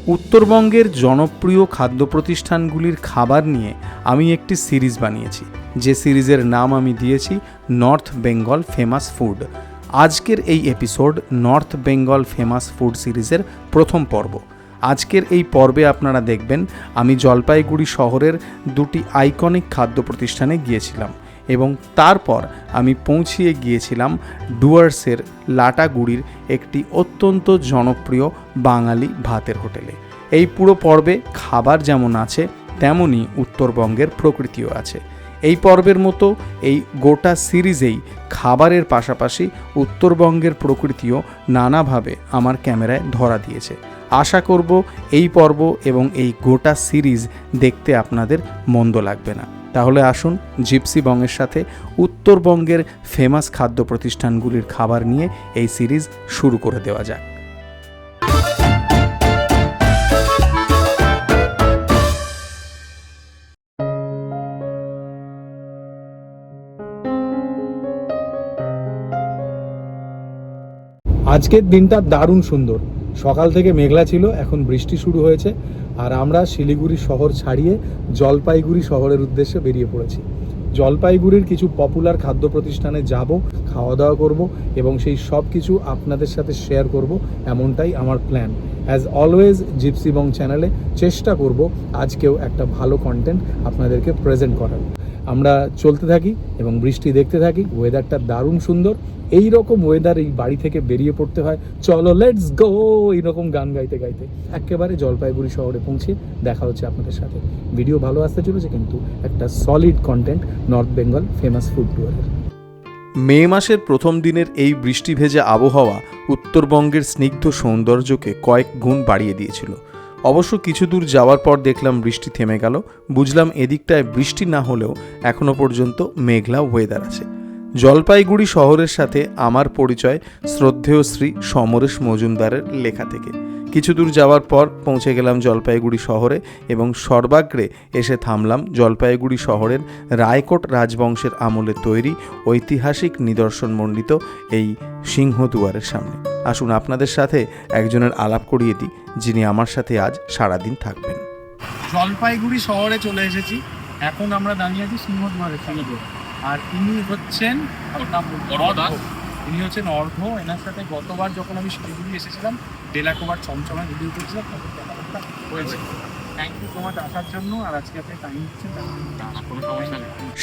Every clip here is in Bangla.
উত্তরবঙ্গের জনপ্রিয় খাদ্য প্রতিষ্ঠানগুলির খাবার নিয়ে আমি একটি সিরিজ বানিয়েছি, যে সিরিজের নাম আমি দিয়েছি নর্থ বেঙ্গল ফেমাস ফুড। আজকের এই episode north Bengal famous food সিরিজের প্রথম পর্ব। আজকের এই পর্বে আপনারা দেখবেন আমি জলপাইগুড়ি শহরের দুটি আইকনিক খাদ্য প্রতিষ্ঠানে গিয়েছিলাম এবং তারপর আমি পৌঁছিয়ে গিয়েছিলাম ডুয়ার্সের লাটাগুড়ির একটি অত্যন্ত জনপ্রিয় বাঙালি ভাতের হোটেলে। এই পুরো পর্বে খাবার যেমন আছে তেমনই উত্তরবঙ্গের প্রকৃতিও আছে। এই পর্বের মতো এই গোটা সিরিজেই খাবারের পাশাপাশি উত্তরবঙ্গের প্রকৃতিও নানাভাবে আমার ক্যামেরায় ধরা দিয়েছে। আশা করব এই পর্ব এবং এই গোটা সিরিজ দেখতে আপনাদের মন্দ লাগবে না। তাহলে আসুন জিপসি বংয়ের সাথে উত্তরবঙ্গের ফেমাস খাদ্য প্রতিষ্ঠানগুলির খাবার নিয়ে এই সিরিজ শুরু করে দেওয়া যাক। আজকের দিনটা দারুণ সুন্দর। সকাল থেকে মেঘলা ছিল, এখন বৃষ্টি শুরু হয়েছে আর আমরা শিলিগুড়ি শহর ছাড়িয়ে জলপাইগুড়ি শহরের উদ্দেশ্যে বেরিয়ে পড়েছি। জলপাইগুড়ির কিছু পপুলার খাদ্য প্রতিষ্ঠানে যাব, খাওয়া দাওয়া করব এবং সেই সব কিছু আপনাদের সাথে শেয়ার করব, এমনটাই আমার প্ল্যান। অ্যাজ অলওয়েজ জিপসি বং চ্যানেলে চেষ্টা করব আজকেও একটা ভালো কন্টেন্ট আপনাদেরকে প্রেজেন্ট করার। আমরা চলতে থাকি এবং বৃষ্টি দেখতে থাকি। ওয়েদারটা দারুণ সুন্দর। এই রকম ওয়েদার এই বাড়ি থেকে বেরিয়ে পড়তে হয়, চলো লেটস গো এইরকম গান গাইতে গাইতে একেবারে জলপাইগুড়ি শহরে পৌঁছে দেখা হচ্ছে আপনাদের সাথে। ভিডিও ভালো আসতে চলেছে, কিন্তু একটা solid content north Bengal famous food ট্যুরের। মে মাসের প্রথম দিনের এই বৃষ্টি ভেজা আবহাওয়া উত্তরবঙ্গের স্নিগ্ধ সৌন্দর্যকে কয়েক গুণ বাড়িয়ে দিয়েছিল। অবশ্য কিছু দূর যাওয়ার পর দেখলাম বৃষ্টি থেমে গেল। বুঝলাম এদিকটায় বৃষ্টি না হলেও এখনো পর্যন্ত মেঘলা ওয়েদার আছে। জলপাইগুড়ি শহরের সাথে আমার পরিচয় শ্রদ্ধেয় শ্রী সমরেশ মজুমদারের লেখা থেকে। কিছু দূর যাওয়ার পর পৌঁছে গেলাম জলপাইগুড়ি শহরে এবং সর্বাগ্রে এসে থামলাম জলপাইগুড়ি শহরের রায়কোট রাজবংশের আমলে তৈরি ঐতিহাসিক নিদর্শনমণ্ডিত এই সিংহদুয়ারের সামনে। আসুন আপনাদের সাথে একজনের আলাপ করিয়ে দিই, যিনি আমার সাথে আজ সারাদিন থাকবেন। জলপাইগুড়ি শহরে চলে এসেছি। এখন আমরা দাঁড়িয়ে আছি সিংহদুয়ারের সামনে। আর ইনি হচ্ছেন অর্ঘ। এনার সাথে গতবার যখন আমি শিলিগুড়ি এসেছিলাম ডেলাকোবার চমচমা ভিডিও করেছিলাম, হয়েছে। থ্যাংক ইউ সো মাচ আসার জন্য। আর আজকে আপনি টাইম দিচ্ছেন।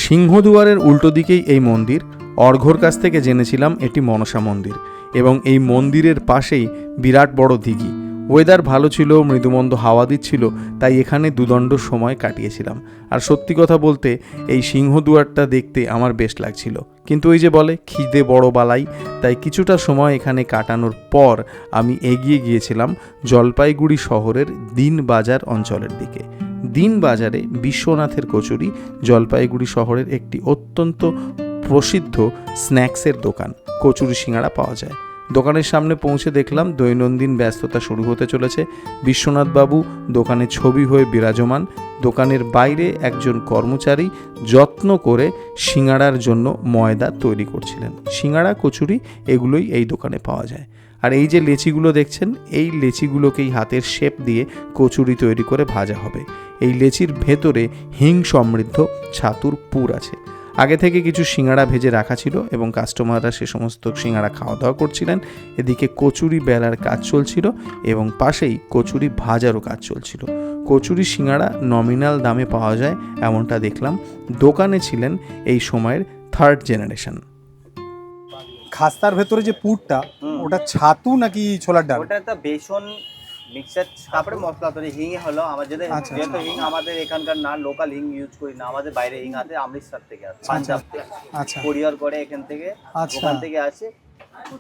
সিংহদুয়ারের উল্টো দিকেই এই মন্দির। অর্ঘর কাছ থেকে জেনেছিলাম এটি মনসা মন্দির এবং এই মন্দিরের পাশেই বিরাট বড় দিঘি। ওয়েদার ভালো ছিল, মৃদুমন্দ হাওয়া দিচ্ছিল, তাই এখানে দুদণ্ড সময় কাটিয়েছিলাম। আর সত্যি কথা বলতে এই সিংহদুয়ারটা দেখতে আমার বেশ লাগছিল, কিন্তু ওই যে বলে খিদে বড় বালাই, তাই কিছুটা সময় এখানে কাটানোর পর আমি এগিয়ে গিয়েছিলাম জলপাইগুড়ি শহরের দিনবাজার অঞ্চলের দিকে। দিনবাজারে বিশ্বনাথের কচুরি জলপাইগুড়ি শহরের একটি অত্যন্ত প্রসিদ্ধ স্ন্যাক্সের দোকান। কচুরি সিঙ্গাড়া পাওয়া যায়। দোকানের সামনে পৌঁছে দেখলাম দৈনন্দিন ব্যস্ততা শুরু হতে চলেছে। বিশ্বনাথবাবু দোকানে ছবি হয়ে বিরাজমান। দোকানের বাইরে একজন কর্মচারী যত্ন করে সিঙ্গাড়ার জন্য ময়দা তৈরি করছিলেন। সিঙ্গাড়া, কচুরি এগুলোই এই দোকানে পাওয়া যায়। আর এই যে লেচিগুলো দেখছেন, এই লেচিগুলোকেই হাতের শেপ দিয়ে কচুরি তৈরি করে ভাজা হবে। এই লেচির ভেতরে হিং সমৃদ্ধ ছাতুর পুর আছে। আগে থেকে কিছু সিঙ্গাড়া ভেজে রাখা ছিল এবং কাস্টমাররা সে সমস্ত সিঙ্গাড়া খাওয়া দাওয়া করছিলেন। এদিকে কচুরি বেলার কাজ চলছিল এবং পাশেই কচুরি ভাজারও কাজ চলছিল। কচুরি সিঙ্গাড়া নমিনাল দামে পাওয়া যায় এমনটা দেখলাম। দোকানে ছিলেন এই সময়ের থার্ড জেনারেশন। খাস্তার ভেতরে যে পুরটা, ওটা ছাতু নাকি ছোলার ডাল? ওটা একটা বেসন মিক্সচার তারপরে মশলা তৈরি। হিং হলো আমাদের, যেহেতু হিং আমাদের এখানকার না, লোকাল হিং ইউজ করি না, আমাদের বাইরে হিং আছে, অমৃতসর থেকে আসে, পাঞ্জাব থেকে কোরিয়ার করে এখান থেকে, ওখান থেকে আসে।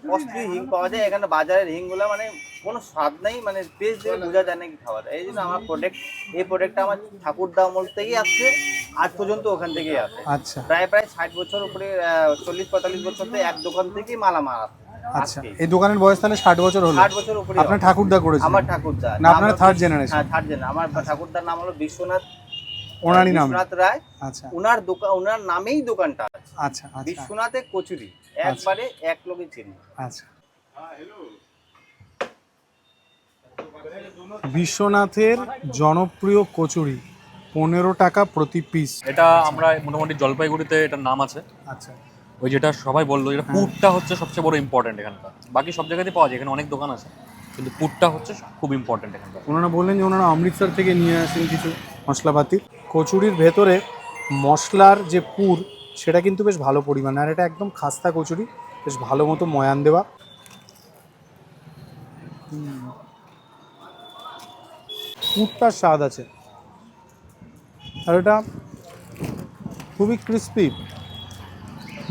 কস্টলি হিং পাওয়া যায় এখানে। বাজারের হিংগুলো মানে কোনো স্বাদ নেই, মানে টেস্ট দিয়ে বোঝা যায় না কি খাওয়াটা। এই জন্য আমার এই প্রোডাক্টটা আমার ঠাকুরদা আমল থেকেই আসছে, আজ পর্যন্ত ওখান থেকেই আসে। প্রায় 60 বছর উপরে, 40-45 বছর থেকে এক দোকান থেকেই মালামাল আসে। আচ্ছা, এই দোকানের বয়স তাহলে 60 বছর হলো। 60 বছর উপরে। আপনার ঠাকুরদা করেছেন? আমার ঠাকুরদা না, আপনার থার্ড জেনারেশন? হ্যাঁ, থার্ড জেনারেশন। আমার ঠাকুরদার নাম হলো বিশ্বনাথ, ওনারই নাম বিশ্বনাথ রায়। আচ্ছা, ওনার দোকান, ওনার নামেই দোকানটা আছে। আচ্ছা, বিশ্বনাথের কচুরি একবারে এক লোকে চিনি। আচ্ছা, বিশ্বনাথের জনপ্রিয় কচুরি 15 টাকা প্রতি পিস। এটা আমরা মোটামুটি জলপাইগুড়িতে এটার নাম আছে। আচ্ছা, ওই যেটা সবাই বললো, যেটা পুরটা হচ্ছে সবচেয়ে বড় ইম্পর্টেন্ট এখানকার। বাকি সব জায়গাতেই পাওয়া যায়, এখানে অনেক দোকান আছে, কিন্তু পুরটা হচ্ছে খুব ইম্পর্টেন্ট এখানকার। ওনারা বললেন যে ওনারা অমৃতসর থেকে নিয়ে আসেন কিছু মশলাপাতি। কচুরির ভেতরে মশলার যে পুর সেটা কিন্তু বেশ ভালো পরিমাণে, আর এটা একদম খাস্তা কচুরি, বেশ ভালো মতো ময়ান দেওয়া। পুরটার স্বাদ আছে, আর এটা খুবই ক্রিস্পি,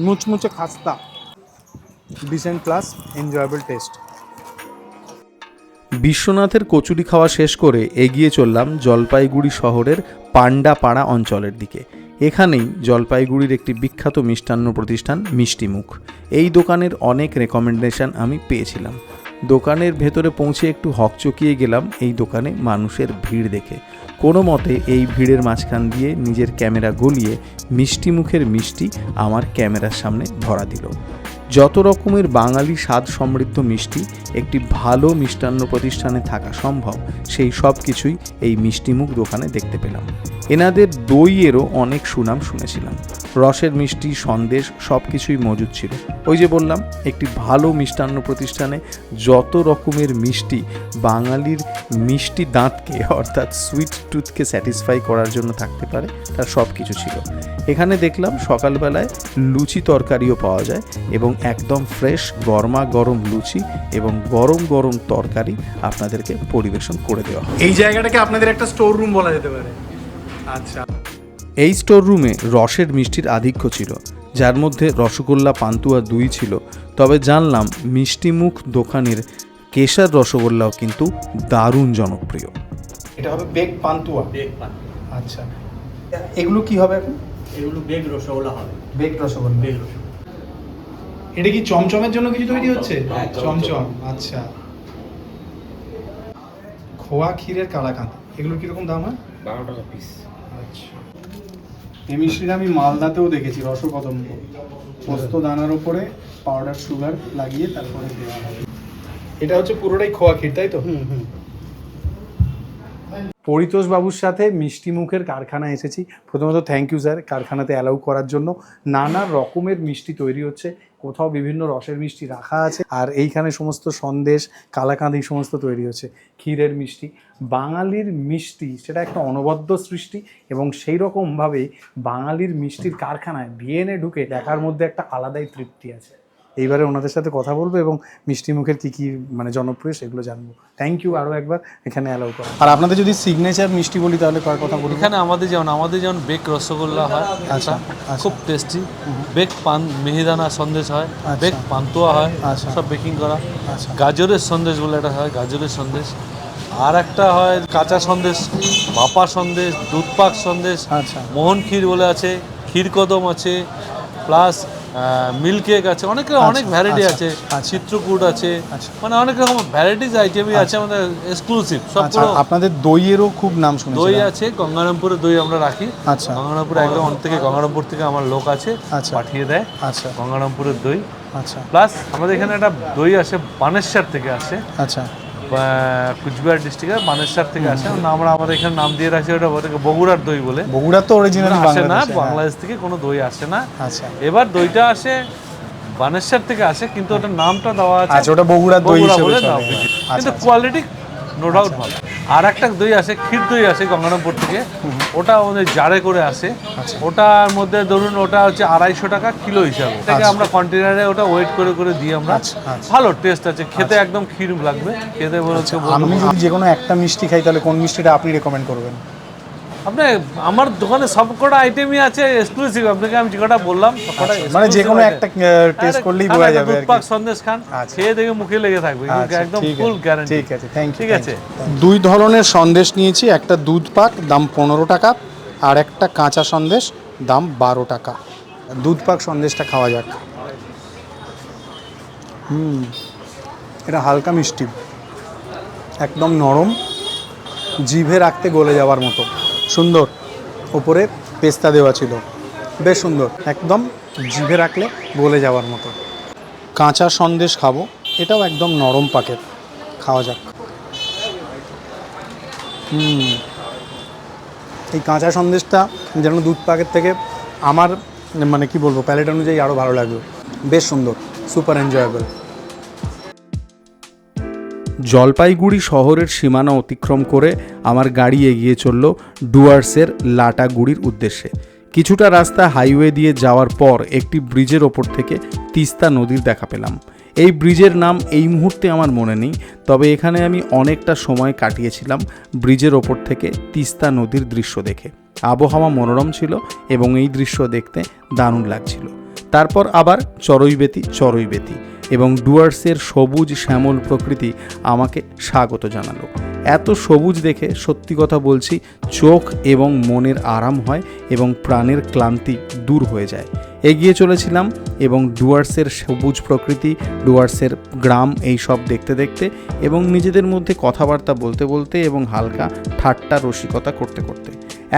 মুচমুচে খাস্তা, ডিসেন্ট প্লাস এনজয়েবল টেস্ট। বিশ্বনাথের কচুরি খাওয়া শেষ করে এগিয়ে চললাম জলপাইগুড়ি শহরের পান্ডাপাড়া অঞ্চলের দিকে। এখানেই জলপাইগুড়ির একটি বিখ্যাত মিষ্টান্ন প্রতিষ্ঠান মিষ্টিমুখ। এই দোকানের অনেক রেকমেন্ডেশন আমি পেয়েছিলাম। দোকানের ভেতরে পৌঁছে একটু হকচকিয়ে গেলাম এই দোকানে মানুষের ভিড় দেখে। কোনো মতে এই ভিড়ের মাঝখান দিয়ে নিজের ক্যামেরা গলিয়ে মিষ্টিমুখের মিষ্টি আমার ক্যামেরার সামনে ধরা দিল। যত রকমের বাঙালি স্বাদ সমৃদ্ধ মিষ্টি একটি ভালো মিষ্টান্ন প্রতিষ্ঠানে থাকা সম্ভব, সেই সব কিছুই এই মিষ্টিমুখ দোকানে দেখতে পেলাম। এনাদের দইয়েরও অনেক সুনাম শুনেছিলাম। রসের মিষ্টি, সন্দেশ সব কিছুই মজুদ ছিল। ওই যে বললাম, একটি ভালো মিষ্টান্ন প্রতিষ্ঠানে যত রকমের মিষ্টি বাঙালির মিষ্টি দাঁতকে অর্থাৎ সুইট টুথকে স্যাটিসফাই করার জন্য থাকতে পারে, তার সব কিছু ছিল। এখানে দেখলাম সকালবেলায় লুচি তরকারিও পাওয়া যায়, এবং একদম ফ্রেশ গরমা গরম লুচি এবং গরম গরম তরকারি আপনাদেরকে পরিবেশন করে দেওয়া হয়। এই জায়গাটাকে আপনাদের একটা স্টোর রুম বলা যেতে পারে। আচ্ছা, এই স্টোর রুমে রসের মিষ্টির আধিক্য ছিল, যার মধ্যে রসগোল্লা, পান্তুয়া, দই ছিল। তবে জানলাম মিষ্টিমুখ দোকানের কেশর রসগোল্লাও কিন্তু দারুণ জনপ্রিয়। এটা হবে বেক পান্তুয়া। আচ্ছা, এগুলো কি হবে এখন? এগুলো বেগ রসগোল্লা হবে। বেক রসগোল্লা। এটা কি চমচমের জন্য কিছু তৈরি হচ্ছে? চমচম। আচ্ছা, খোয়া ক্ষীরের কালাকাঁদ, এগুলো কিরকম দাম হয়? 12 টাকা পিস। আচ্ছা, এই মিষ্টিটা আমি মালদাতেও দেখেছি, রসকদম্ব। পোস্ত দানার উপরে পাউডার সুগার লাগিয়ে তারপরে দেওয়া হয়। এটা হচ্ছে পুরোটাই খোয়া ক্ষীর, তাই তো? পরিতোষ বাবুর সাথে মিষ্টিমুখের কারখানায় এসেছি। প্রথমত থ্যাংক ইউ স্যার, কারখানাতে অ্যালাউ করার জন্য। নানা রকমের মিষ্টি তৈরি হচ্ছে, কোথাও বিভিন্ন রসের মিষ্টি রাখা আছে, আর এইখানে সমস্ত সন্দেশ, কালাকাঁদ এই সমস্ত তৈরি হচ্ছে। ক্ষীরের মিষ্টি, বাঙালির মিষ্টি সেটা একটা অনবদ্য সৃষ্টি, এবং সেই রকমভাবেই বাঙালির মিষ্টির কারখানায় ভিএনএ ঢুকে দেখার মধ্যে একটা আলাদাই তৃপ্তি আছে। এইবারে ওনাদের সাথে কথা বলবো এবং মিষ্টিমুখের কী কী মানে জনপ্রিয় সেগুলো জানবো। থ্যাংক ইউ আরও একবার এখানে অ্যালাউ করা। আর আপনাদের যদি সিগনেচার মিষ্টি বলি তাহলে কার কথা বলি? এখানে আমাদের যেমন বেক রসগোল্লা হয়, আচ্ছা, খুব টেস্টি। বেক পান মিহিদানা সন্দেশ হয়, বেক পান্তুয়া হয়, সব বেকিং করা। গাজরের সন্দেশ বলে একটা হয়, গাজরের সন্দেশ। আর একটা হয় কাঁচা সন্দেশ, ভাপা সন্দেশ, দুধপাক সন্দেশ, মোহন ক্ষীর বলে আছে, ক্ষীর কদম আছে, প্লাস মিল্ক কেক আছে, অনেক ভ্যারাইটি আছে, চিত্রকূট আছে, মানে অনেক রকম ভ্যারাইটিস আইটেমই আছে আমাদের এক্সক্লুসিভ সবগুলো। আপনাদের দইয়েরও খুব নাম শুনেছি। দই আছে, গঙ্গারামপুরের দই আমরা রাখি। আচ্ছা, গঙ্গারামপুরে একদম গঙ্গারামপুর থেকে আমার লোক আছে, পাঠিয়ে দেয়। আচ্ছা, গঙ্গারামপুরের দই। আচ্ছা, প্লাস আমাদের এখানে একটা দই আসে বানেশ্বর থেকে আসে। আচ্ছা, কুচবিহার ডিস্ট্রিক্টের বানেশ্বর থেকে আসে। আমরা আমাদের এখানে নাম দিয়ে রাখছি ওটা বগুড়ার দই বলে। বগুড়া তো অরিজিনালি আসে না, বাংলাদেশ থেকে কোনো দই আসে না। আচ্ছা, এবার দইটা আসে বানেশ্বর থেকে আসে, কিন্তু ওটার নামটা দেওয়া আছে, আচ্ছা, ওটা বগুড়ার দই বলে দাও, কিন্তু কোয়ালিটি নো ডাউট ভালো। আর একটা দই আসে, ক্ষীর দই আসে গঙ্গারামপুর থেকে, ওটা আমাদের জারে করে আসে। ওটার মধ্যে ধরুন ওটা হচ্ছে 250 টাকা কিলো হিসাবে। থেকে আমরা কন্টেনারে ওটা ওয়েট করে করে দিই আমরা। ভালো টেস্ট আছে, খেতে একদম ক্ষীর লাগবে খেতে। বলছে আমি যদি যে কোনো একটা মিষ্টি খাই তাহলে কোন মিষ্টিটা আপনি রেকমেন্ড করবেন? আপনি আমার দোকানে সবকটা আইটেমই আছে এক্সক্লুসিভ, আপনাকে আমি যেটা বললাম মানে যে কোনো একটা টেস্ট করলেই বোঝা যাবে। দুধপাক সন্দেশ খান, খেয়ে দেখে মুখে লেগে থাকবে, একদম ফুল গ্যারান্টি। ঠিক আছে, থ্যাংক ইউ। ঠিক আছে, দুই ধরনের সন্দেশ নিয়েছি, একটা দুধপাক দাম 15 টাকা, আর একটা কাঁচা সন্দেশ দাম 12 টাকা। দুধপাক সন্দেশটা খাওয়া যাক। এটা হালকা মিষ্টি, একদম নরম, জিভে রাখতে গলে যাওয়ার মতো সুন্দর। ওপরে পেস্তা দেওয়া ছিল, বেশ সুন্দর, একদম জিভে রাখলে গলে যাওয়ার মতো। কাঁচা সন্দেশ খাবো, এটাও একদম নরম পাকের, খাওয়া যাক। এই কাঁচা সন্দেশটা যেন দুধ পাকের থেকে আমার মানে কি বলবো প্যালেট অনুযায়ী আরও ভালো লাগলো, বেশ সুন্দর, সুপার এনজয়েবল। জলপাইগুড়ি শহরের সীমানা অতিক্রম করে আমার গাড়ি এগিয়ে চলল ডুয়ার্সের লাটাগুড়ির উদ্দেশ্যে। কিছুটা রাস্তা হাইওয়ে দিয়ে যাওয়ার পর একটি ব্রিজের ওপর থেকে তিস্তা নদীর দেখা পেলাম। এই ব্রিজের নাম এই মুহূর্তে আমার মনে নেই, তবে এখানে আমি অনেকটা সময় কাটিয়েছিলাম ব্রিজের ওপর থেকে তিস্তা নদীর দৃশ্য দেখে। আবহাওয়া মনোরম ছিল এবং এই দৃশ্য দেখতে দারুণ লাগছিল। তারপর আবার চড়ইবেতি এবং ডুয়ার্সের সবুজ শ্যামল প্রকৃতি আমাকে স্বাগত জানালো। এত সবুজ দেখে সত্যি কথা বলছি চোখ এবং মনের আরাম হয় এবং প্রাণের ক্লান্তি দূর হয়ে যায়। এগিয়ে চলেছিলাম এবং ডুয়ার্সের সবুজ প্রকৃতি, ডুয়ার্সের গ্রাম এই সব দেখতে দেখতে এবং নিজেদের মধ্যে কথাবার্তা বলতে বলতে এবং হালকা ঠাট্টা রসিকতা করতে করতে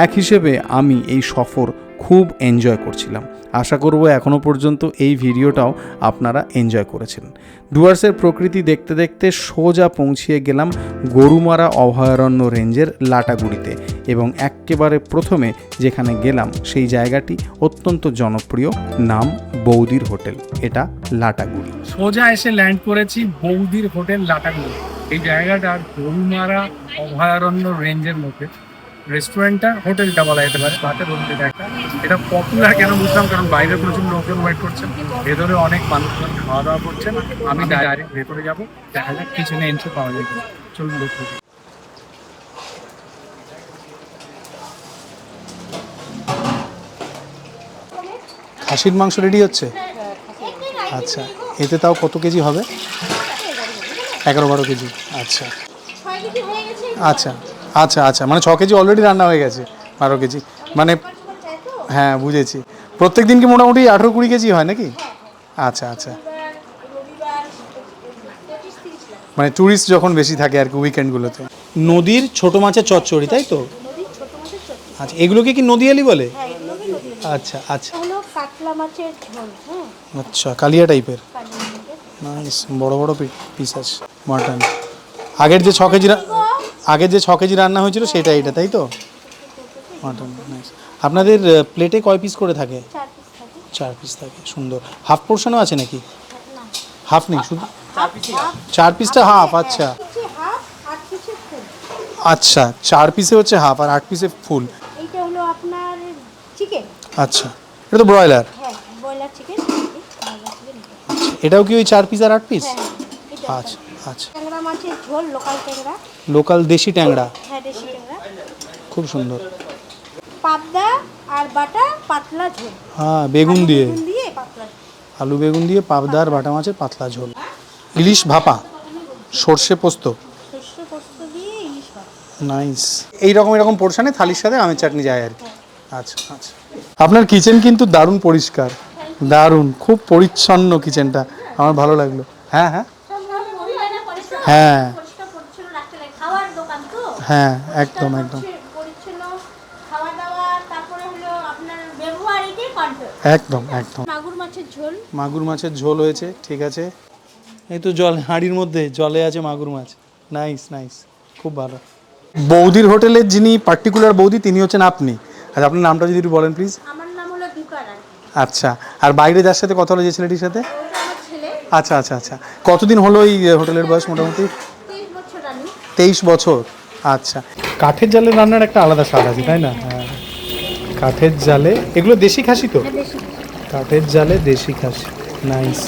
এক হিসেবে আমি এই সফর খুব এনজয় করছিলাম। আশা করব এখনও পর্যন্ত এই ভিডিওটাও আপনারা এনজয় করেছেন। ডুয়ার্সের প্রকৃতি দেখতে দেখতে সোজা পৌঁছিয়ে গেলাম গরুমারা অভয়ারণ্য রেঞ্জের লাটাগুড়িতে এবং একেবারে প্রথমে যেখানে গেলাম সেই জায়গাটি অত্যন্ত জনপ্রিয়, নাম বৌদির হোটেল। এটা লাটাগুড়ি। সোজা এসে ল্যান্ড করেছি বৌদির হোটেল লাটাগুড়ি। এই জায়গাটা গরুমারা অভয়ারণ্য রেঞ্জের মধ্যে। রেস্টুরেন্টটা হোটেলটা বলা যেতে পারে, রাতের হোটেল একটা। এটা পপুলার কেন বুঝলাম, কারণ বাইরে প্রচুর লোকজন ওয়েট করছেন, ভেতরে অনেক মানুষজন খাওয়া দাওয়া করছেন। আমি ডাইরেক্ট ভেতরে যাবো, দেখা যাক কিচেনে এন্ট্রি পাওয়া যায়। চলুন দেখুন। খাসির মাংস রেডি হচ্ছে? আচ্ছা, এতে তাও কত কেজি হবে? 11-12 কেজি। আচ্ছা আচ্ছা আচ্ছা আচ্ছা, মানে 6 কেজি অলরেডি রান্না হয়ে গেছে, 12 কেজি মানে, হ্যাঁ বুঝেছি। প্রত্যেক দিন কি মোটামুটি 18-20 কেজি হয় নাকি? আচ্ছা আচ্ছা, মানে ট্যুরিস্ট যখন বেশি থাকে আর কি উইকেন্ডগুলোতে। নদীর ছোট মাছের চচ্চড়ি, তাই তো? আচ্ছা, এগুলোকে কি নদীয়ালি বলে? আচ্ছা আচ্ছা আচ্ছা, কালিয়া টাইপের। নাইস, বড় বড় পিস আছে মাটন। আগের যে 6 কেজি রান্না হয়েছিল সেটা এটা, তাই তো? মাটন। নাইস। আপনাদের প্লেটে কয় পিস করে থাকে? 4 পিস থাকে। সুন্দর। হাফ পোর্শনও আছে নাকি? হাফ নেই, শুধু 4 পিসটা হাফ। আচ্ছা আচ্ছা, 4 পিসে হচ্ছে হাফ আর 8 পিসে ফুল। এইটা হলো আপনার চিকেন। আচ্ছা, এটা তো ব্রয়লার। হ্যাঁ, ব্রয়লার চিকেন। এটাও কি ওই 4 পিস আর 8 পিস? হ্যাঁ, আচ্ছা আচ্ছা। ট্যাংরা মাছের ঝোল, লোকাল ট্যাংরা। লোকাল দেশি ট্যাংরা। হ্যাঁ, দেশি ট্যাংরা। খুব সুন্দর। পাবদা আর বাটা পাতলা ঝোল। হ্যাঁ, বেগুন দিয়ে পাতলা। আলু বেগুন দিয়ে পাবদা আর বাটা মাছের পাতলা ঝোল। ইলিশ ভাপা, সর্ষে পোস্ত। সর্ষে পোস্ত দিয়ে ইলিশ ভাপা। নাইস। এরকম পোর্শনে থালির সাথে আমের চাটনি যায় আর কি। আচ্ছা আচ্ছা। আপনার কিচেন কিন্তু দারুণ পরিষ্কার, দারুণ, খুব পরিচ্ছন্ন কিচেনটা, আমার ভালো লাগলো। হ্যাঁ হ্যাঁ হ্যাঁ হ্যাঁ, একদম একদম একদম একদম। মাগুর মাছের ঝোল হয়েছে, ঠিক আছে। এই তো জল হাঁড়ির মধ্যে জলে আছে মাগুর মাছ। নাইস নাইস, খুব ভালো। বৌদির হোটেলের যিনি পার্টিকুলার বৌদি তিনি হচ্ছেন আপনি। আচ্ছা, আপনার নামটা যদি একটু বলেন প্লিজ। আমার নাম হলো দুকারান। আচ্ছা, আর বাইরে যার সাথে কথা হলো যে ছেলেটির সাথে? আমার ছেলে। আচ্ছা আচ্ছা আচ্ছা। কতদিন হলো এই হোটেলের বয়স? মোটামুটি 23 বছর। আমি 23 বছর। আচ্ছা, কাঠের জালে রান্নার একটা আলাদা স্বাদ আছে, তাই না? হ্যাঁ, কাঠের জালে। এগুলো দেশি খাসি তো? কাঠের জালে দেশি খাসি। নাইস।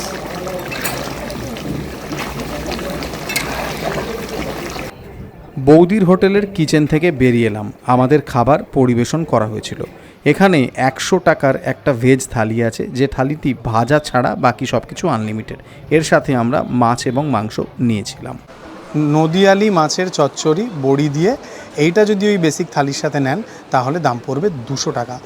বৌদির হোটেলের কিচেন থেকে বেরিয়ে এলাম। আমাদের খাবার পরিবেশন করা হয়েছিল। এখানে 100 টাকার একটা ভেজ থালি আছে, যে থালিটি ভাজা ছাড়া বাকি সব কিছু আনলিমিটেড। এর সাথে আমরা মাছ এবং মাংস নিয়েছিলাম। নদীয়ালি মাছের চচ্চড়ি বড়ি দিয়ে, এইটা যদি ওই বেসিক থালির সাথে নেন তাহলে দাম পড়বে 200 টাকা।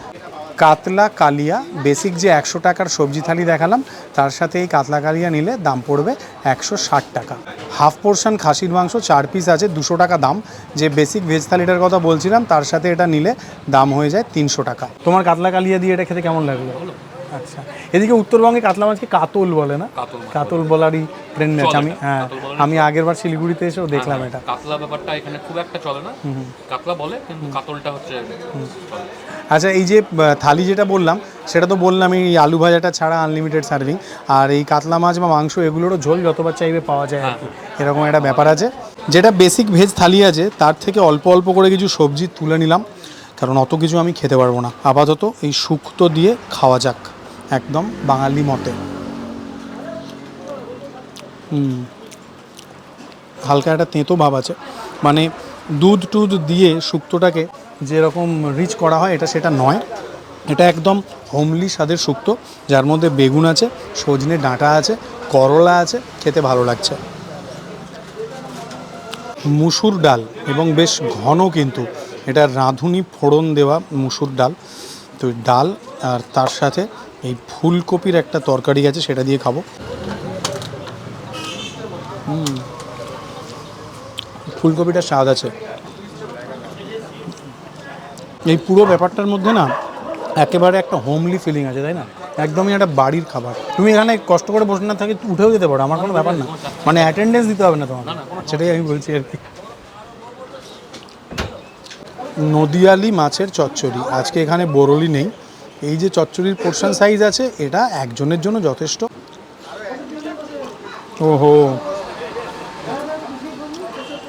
কাতলা কালিয়া বেসিক যে 100 টাকার সবজি থালি দেখালাম, তার সাথে এই কাতলা কালিয়া নিলে দাম পড়বে 160 টাকা। হাফ পোর্শন খাসির মাংস 4 পিস আছে, 200 টাকা দাম। যে বেসিক ভেজ থালিটার কথা বলছিলাম তার সাথে এটা নিলে দাম হয়ে যায় 300 টাকা। তোমার কাতলা কালিয়া দিয়ে এটা খেতে কেমন লাগলো? আচ্ছা, এদিকে উত্তরবঙ্গে কাতলা মাছকে কাতল বলে না? কাতল বলারই ট্রেন্ড আছে। আমি আমি আগেরবার শিলিগুড়িতে এসেও দেখলাম এটা। কাতলা ব্যাপারটা এখানে খুব একটা চলে না, কাতলা বলে কিন্তু কাতলটা হচ্ছে চলে। আচ্ছা, এই যে থালি যেটা বললাম সেটা তো বললাম এই আলু ভাজাটা ছাড়া আনলিমিটেড সার্ভিং, আর এই কাতলা মাছ বা মাংস এগুলোরও ঝোল যতবার চাইবে পাওয়া যায় আর কি, এরকম একটা ব্যাপার আছে। যেটা বেসিক ভেজ থালি আছে তার থেকে অল্প অল্প করে কিছু সবজি তুলে নিলাম, কারণ অত কিছু আমি খেতে পারবো না। আপাতত এই শুক্তো দিয়ে খাওয়া যাক একদম বাঙালি মতে। হালকা একটা তেঁতো ভাব আছে, মানে দুধ টুধ দিয়ে শুক্তোটাকে যেরকম রিচ করা হয় এটা সেটা নয়, এটা একদম হোমলি স্বাদের শুক্তো, যার মধ্যে বেগুন আছে, সজনে ডাঁটা আছে, করলা আছে, খেতে ভালো লাগছে। মুসুর ডাল এবং বেশ ঘন, কিন্তু এটা রাঁধুনি ফোড়ন দেওয়া মুসুর ডাল। তো ডাল আর তার সাথে এই ফুলকপির একটা তরকারি আছে, সেটা দিয়ে খাবো। ফুলকপিটা স্বাদ আছে। এই পুরো ব্যাপারটার মধ্যে না একেবারে একটা হোমলি ফিলিং আছে, তাই না? একদমই একটা বাড়ির খাবার। তুমি এখানে কষ্ট করে বসে না থাকে উঠেও যেতে পারো, আমার কোনো ব্যাপার না, মানে অ্যাটেন্ডেন্স দিতে হবে না তোমার, সেটাই আমি বলছি আর কি। নদিয়ালি মাছের চচ্চড়ি, আজকে এখানে বরলি নেই। এই যে চচ্চড়ির পোর্শন সাইজ আছে এটা একজনের জন্য যথেষ্ট। ওহো,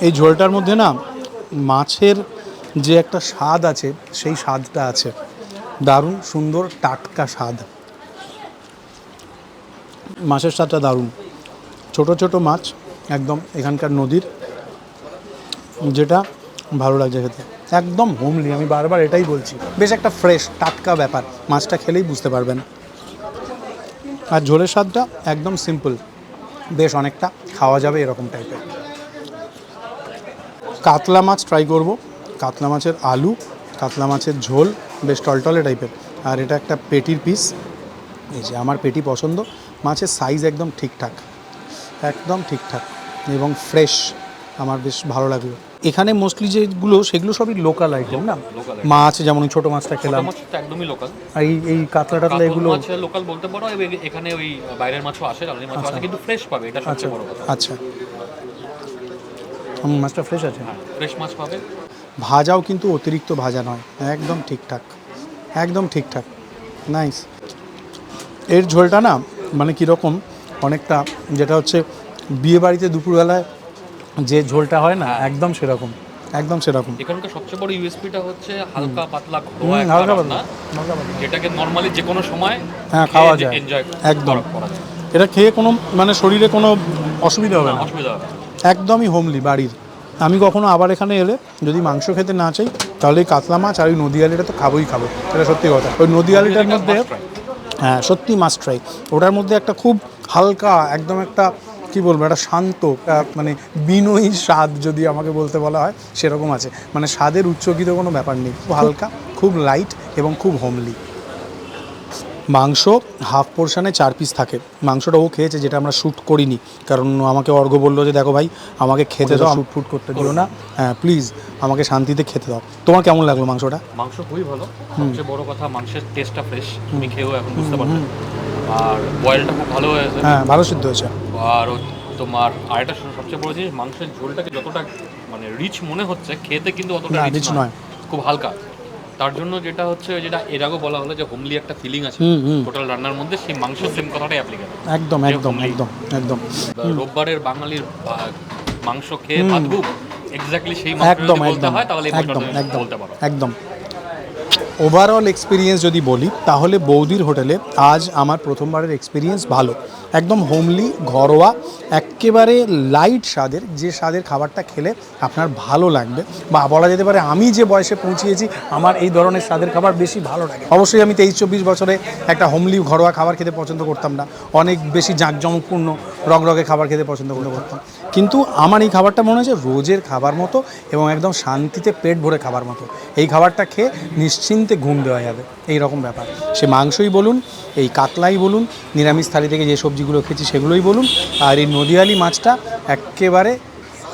এই ঝোলটার মধ্যে না মাছের যে একটা স্বাদ আছে সেই স্বাদটা আছে, দারুণ সুন্দর টাটকা স্বাদ। মাছের স্বাদটা দারুণ, ছোট ছোট মাছ একদম এখানকার নদীর, যেটা ভালো লাগছে খেতে, একদম হোমলি। আমি বারবার এটাই বলছি, বেশ একটা ফ্রেশ টাটকা ব্যাপার, মাছটা খেলেই বুঝতে পারবেন। আর ঝোলের স্বাদটা একদম সিম্পল, বেশ অনেকটা খাওয়া যাবে এরকম টাইপের। কাতলা মাছ ট্রাই করব, কাতলা মাছের আলু, কাতলা মাছের ঝোল, বেশ টলটলে টাইপের। আর এটা একটা পেটির পিস, এই যে আমার পেটি পছন্দ। মাছের সাইজ একদম ঠিকঠাক, একদম ঠিকঠাক এবং ফ্রেশ, আমার বেশ ভালো লাগলো। এখানে মোস্টলি যেগুলো সেগুলো সবই লোকাল আইটেম না, মাছ যেমন ছোটো মাছটা খেলাম, একদমই লোকাল। এই কাতলা টাতলা এগুলো লোকাল বলতে পারো, এখানে ওই বাইরের মাছও আসে, চালানি মাছও আসে, কিন্তু ফ্রেশ পাবে, এটা সবচেয়ে বড় কথা। আচ্ছা, মাছটা ফ্রেশ আছে, ফ্রেশ মাছ পাবে। ভাজাও কিন্তু অতিরিক্ত ভাজা নয়, একদম ঠিকঠাক, একদম ঠিকঠাক, নাইস। এর ঝোলটা না মানে কীরকম, অনেকটা যেটা হচ্ছে বিয়ে বাড়িতে দুপুরবেলায় যে ঝোলটা হয় না, একদম সেরকম, একদম সেরকম। এখানকার সবচেয়ে বড় ইউএসপিটা হচ্ছে হালকা পাতলা হালকা পাতলা, যেটাকে নর্মালি যে কোনো সময় খাওয়া যায়, একদম। এটা খেয়ে কোনো মানে শরীরে কোনো অসুবিধা হবে না, একদমই হোমলি বাড়ির। আমি কখনো আবার এখানে এলে যদি মাংস খেতে না চাই তাহলে এই কাতলা মাছ আর ওই নদীয়ালিটা তো খাবোই খাবো, এটা সত্যি কথা। ওই নদীয়ালিটার মধ্যে হ্যাঁ সত্যি মাস্ট ট্রাই, ওটার মধ্যে একটা খুব হালকা একদম একটা কী বলবো, একটা শান্ত মানে বিনয়ী স্বাদ যদি আমাকে বলতে বলা হয় সেরকম আছে, মানে স্বাদের উচ্চকিত কোনো ব্যাপার নেই, খুব হালকা, খুব লাইট এবং খুব হোমলি। মাংস হাফ পোর্শনে 4 পিস থাকে, মাংসটা ও খেয়েছে যেটা আমরা শ্যুট করিনি, কারণ আমাকে অর্ঘ বললো যে দেখো ভাই আমাকে খেতে দাও, শ্যুট ফুট করতে দিও না, হ্যাঁ প্লিজ আমাকে শান্তিতে খেতে দাও। তোমার কেমন লাগলো মাংসটা? মাংস খুবই ভালো, সবচেয়ে বড় কথা মাংসের টেস্টটা ফ্রেশ, তুমি খেয়েও এখন বুঝতে পারবে। আর বয়েলটা খুব ভালো হয়েছে, হ্যাঁ ভালো সিদ্ধ হয়েছে। আর তোমার আরেকটা সবচেয়ে বড় জিনিস, মাংসের ঝোলটাকে যতটা মানে রিচ মনে হচ্ছে, খেতে কিন্তু অতটা রিচ নয়, খুব হালকা। তার জন্য যেটা হচ্ছে, যেটা এর আগে বলা হলো যে হোমলি একটা ফিলিং আছে টোটাল রান্নার মধ্যে, সেই মাংসের সেম কথাটাই অ্যাপ্লিকেবল। একদম একদম একদম একদম। রোববারের বাঙালির মাংস খেয়ে ভাতগুব, এক্স্যাক্টলি সেই মাংস বলতে হয় তাহলে একদম একদম বলতে পারো একদম। ওভারঅল এক্সপিরিয়েন্স যদি বলি তাহলে বৌদির হোটেলে আজ আমার প্রথমবারের এক্সপিরিয়েন্স ভালো, একদম হোমলি, ঘরোয়া, একেবারে লাইট স্বাদের, যে স্বাদের খাবারটা খেলে আপনার ভালো লাগবে, বা বলা যেতে পারে আমি যে বয়সে পৌঁছিয়েছি আমার এই ধরনের স্বাদের খাবার বেশি ভালো লাগে। অবশ্যই আমি 23-24 বছরে একটা হোমলি ঘরোয়া খাবার খেতে পছন্দ করতাম না, অনেক বেশি জাঁকজমকপূর্ণ রগরগে খাবার খেতে পছন্দ করতাম, কিন্তু আমার এই খাবারটা মনে হয়েছে রোজের খাবার মতো এবং একদম শান্তিতে পেট ভরে খাবার মতো। এই খাবারটা খেয়ে নিশ্চিন্তে ঘুম দেওয়া যাবে, এই রকম ব্যাপার। সে মাংসই বলুন, এই কাতলাই বলুন, নিরামিষ থালি থেকে যে সবজিগুলো খেয়েছি সেগুলোই বলুন, আর এই নদীয়ালি মাছটা একেবারে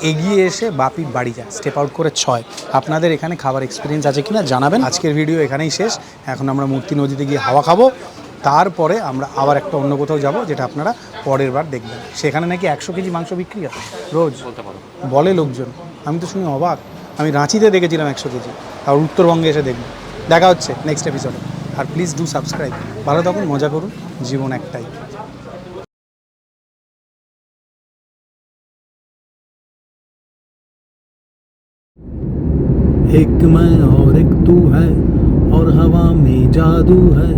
এগিয়ে এসে বাপি বাড়ি যায়, স্টেপ আউট করে 6। আপনাদের এখানে খাবার এক্সপিরিয়েন্স আছে কিনা জানাবেন। আজকের ভিডিও এখানেই শেষ, এখন আমরা মূর্তি নদীতে গিয়ে হাওয়া খাবো, তারপরে আমরা আবার একটা অন্য কোথাও যাব, যেটা আপনারা পরের বার দেখবেন। সেখানে নাকি 100 কেজি মাংস বিক্রি হয় রোজ, বলতে পারো। বলে লোকজন। আমি তো শুনে অবাক। আমি রাঁচিতে দেখেছিলাম 100 কেজি, আর উত্তরবঙ্গে এসে দেখব। দেখা হচ্ছে নেক্সট এপিসোডে। আর প্লিজ ডু সাবস্ক্রাইব। ভালো থাকুন, মজা করুন, জীবন একটাই। एक मैं और एक तू है, और हवा में जादू है,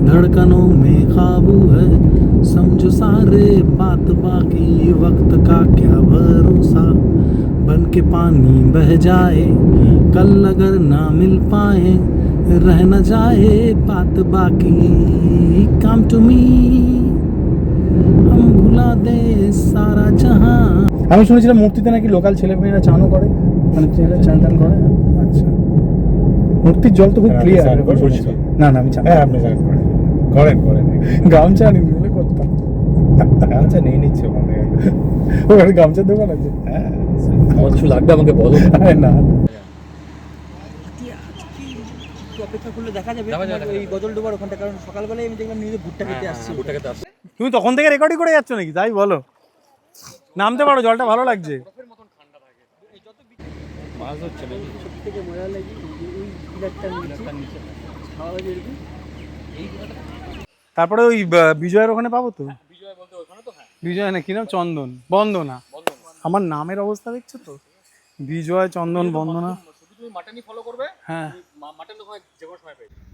धड़कनों में काबू है, समझो सारे बात बाकी वक्त का क्या भरोसा, बन के पानी बह जाए कल अगर ना मिल पाए, रह न जाए बात बाकी, कम टू मी, हम भुला दे सारा जहां। আমি শুনেছিলাম মূর্তিতে নাকি লোকাল ছেলেমেয়েরা চানও করে, মানে ছেলেরা চান টান করে। আচ্ছা, মূর্তির জল তো খুব ক্লিয়ার। না না, আমি চান। হ্যাঁ, আপনি চান করেন করেন। গামছা নিলে করতাম। গামছা নিয়ে নিচ্ছে ওখানে গামছা দোকান আছে। হ্যাঁ, আমার কিছু লাগবে আমাকে বলো। না অপেক্ষা করলে দেখা যাবে ওই গজল ডোবার ওখানটা, কারণ সকালবেলায় আমি দেখলাম নিজে ভুট্টা খেতে আসছি। ভুট্টা খেতে আসছে। তুমি তখন থেকে রেকর্ডিং করে যাচ্ছ নাকি? তাই বলো, নামতে পারো, জলটা ভালো লাগছে। মাছ হচ্ছে নাকি? সব থেকে মজা লাগে ওই পিলারটা নিচে খাওয়া যেরকম। তারপরে ওই বিজয়ের ওখানে পাবো তো? বিজয় না, কি নাম? চন্দন, বন্দনা। আমার নামের অবস্থা দেখছো তো, বিজয়, চন্দন, বন্দনা। তুমি মাটনই ফলো করবে। হ্যাঁ, মাটন ওখানে যে কোনো সময় পেয়ে যাবে।